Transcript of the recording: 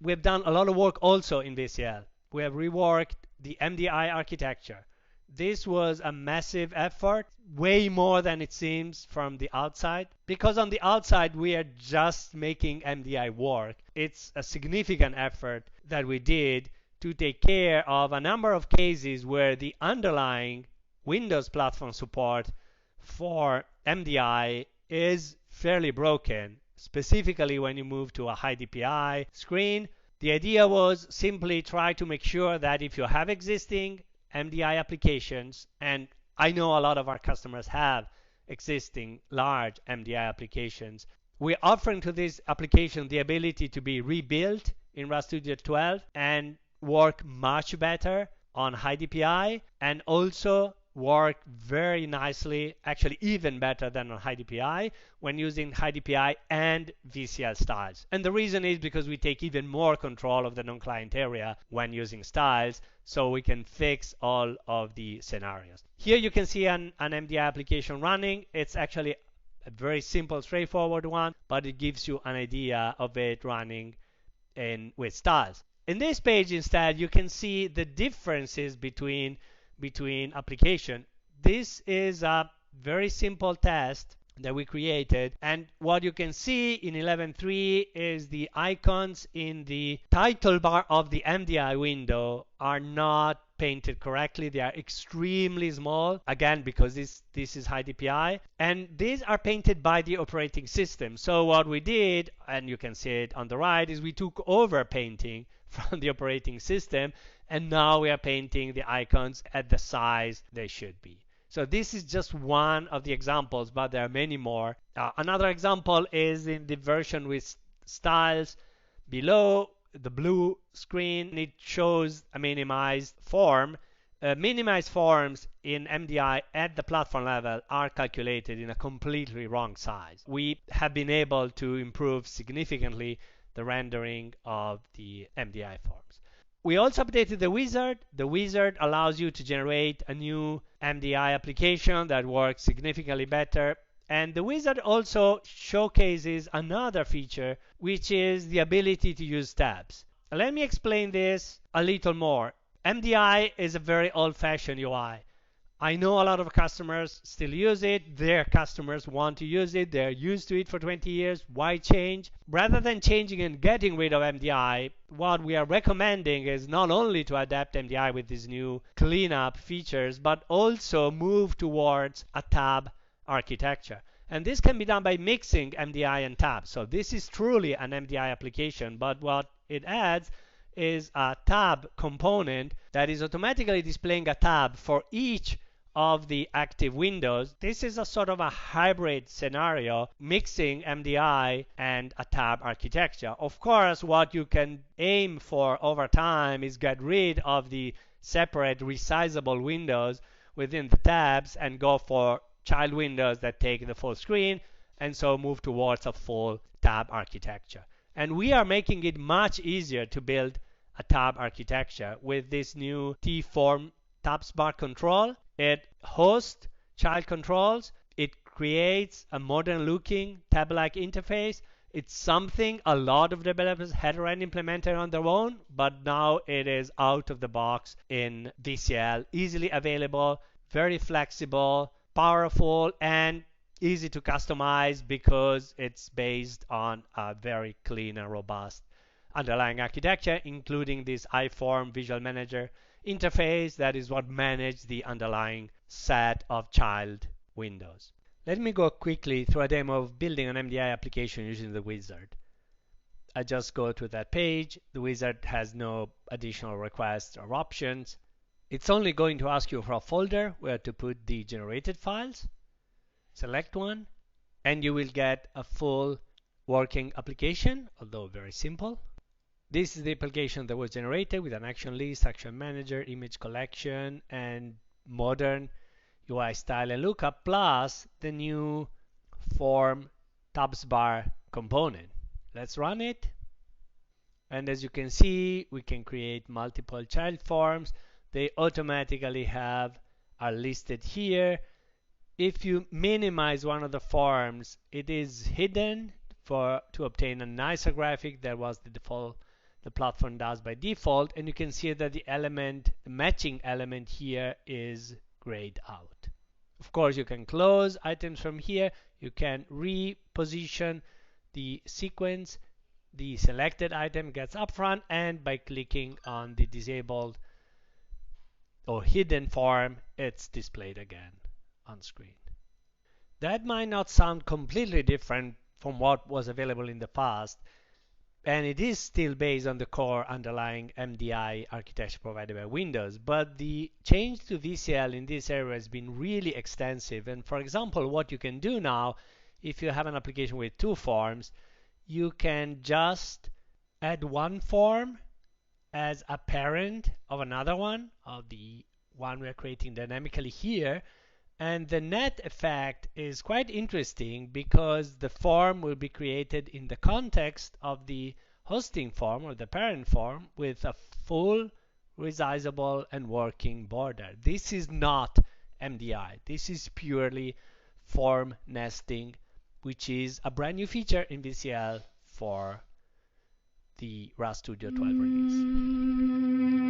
we've done a lot of work also in VCL. We have reworked the MDI architecture. This was a massive effort, way more than it seems from the outside. Because on the outside, we are just making MDI work. It's a significant effort that we did to take care of a number of cases where the underlying Windows platform support for MDI is fairly broken, specifically when you move to a high DPI screen. The idea was simply try to make sure that if you have existing MDI applications, and I know a lot of our customers have existing large MDI applications, we're offering to this application the ability to be rebuilt in RAD Studio 12 and work much better on high DPI, and also work very nicely, actually even better than on high DPI, when using high DPI and VCL styles. And the reason is because we take even more control of the non-client area when using styles, so we can fix all of the scenarios. Here you can see an MDI application running. It's actually a very simple, straightforward one, but it gives you an idea of it running with styles. In this page instead, you can see the differences between application. This is a very simple test that we created, and what you can see in 11.3 is the icons in the title bar of the MDI window are not painted correctly. They are extremely small, again because this is high DPI, and these are painted by the operating system. So what we did, and you can see it on the right, is we took over painting from the operating system, and now we are painting the icons at the size they should be. So this is just one of the examples, but there are many more. Another example is in the version with styles. Below the blue screen, it shows a minimized form. Minimized forms in MDI at the platform level are calculated in a completely wrong size. We have been able to improve significantly the rendering of the MDI forms. We also updated the wizard. The wizard allows you to generate a new MDI application that works significantly better. And the wizard also showcases another feature, which is the ability to use tabs. Let me explain this a little more. MDI is a very old-fashioned UI. I know a lot of customers still use it. Their customers want to use it. They're used to it for 20 years. Why change? Rather than changing and getting rid of MDI, what we are recommending is not only to adapt MDI with these new cleanup features, but also move towards a tab architecture. And this can be done by mixing MDI and tabs. So this is truly an MDI application, but what it adds is a tab component that is automatically displaying a tab for each of the active windows. This is a sort of a hybrid scenario, mixing MDI and a tab architecture. Of course, what you can aim for over time is get rid of the separate resizable windows within the tabs and go for child windows that take the full screen, and so move towards a full tab architecture. And we are making it much easier to build a tab architecture with this new T-form tabs bar control. It hosts child controls. It creates a modern looking tab-like interface. It's something a lot of developers had already implemented on their own, but now it is out of the box in VCL, easily available, very flexible, powerful, and easy to customize because it's based on a very clean and robust underlying architecture, including this iForm Visual Manager interface that is what manages the underlying set of child windows. Let me go quickly through a demo of building an MDI application using the wizard. I just go to that page. The wizard has no additional requests or options. It's only going to ask you for a folder where to put the generated files. Select one, and you will get a full working application, although very simple. This is the application that was generated with an action list, action manager, image collection, and modern UI style and lookup, plus the new form tabs bar component. Let's run it. And as you can see, we can create multiple child forms. They automatically are listed here. If you minimize one of the forms, it is hidden to obtain a nicer graphic. That was the default the platform does by default, and you can see that the matching element here is grayed out. Of course, you can close items from here. You can reposition the sequence. The selected item gets up front, and by clicking on the disabled or hidden form, it's displayed again on screen. That might not sound completely different from what was available in the past, and it is still based on the core underlying MDI architecture provided by Windows, but the change to VCL in this area has been really extensive. And for example, what you can do now, if you have an application with two forms, you can just add one form as a parent of another one, of the one we're creating dynamically here. And the net effect is quite interesting because the form will be created in the context of the hosting form or the parent form with a full resizable and working border. This is not MDI. This is purely form nesting, which is a brand new feature in VCL for the RAD Studio 12 release.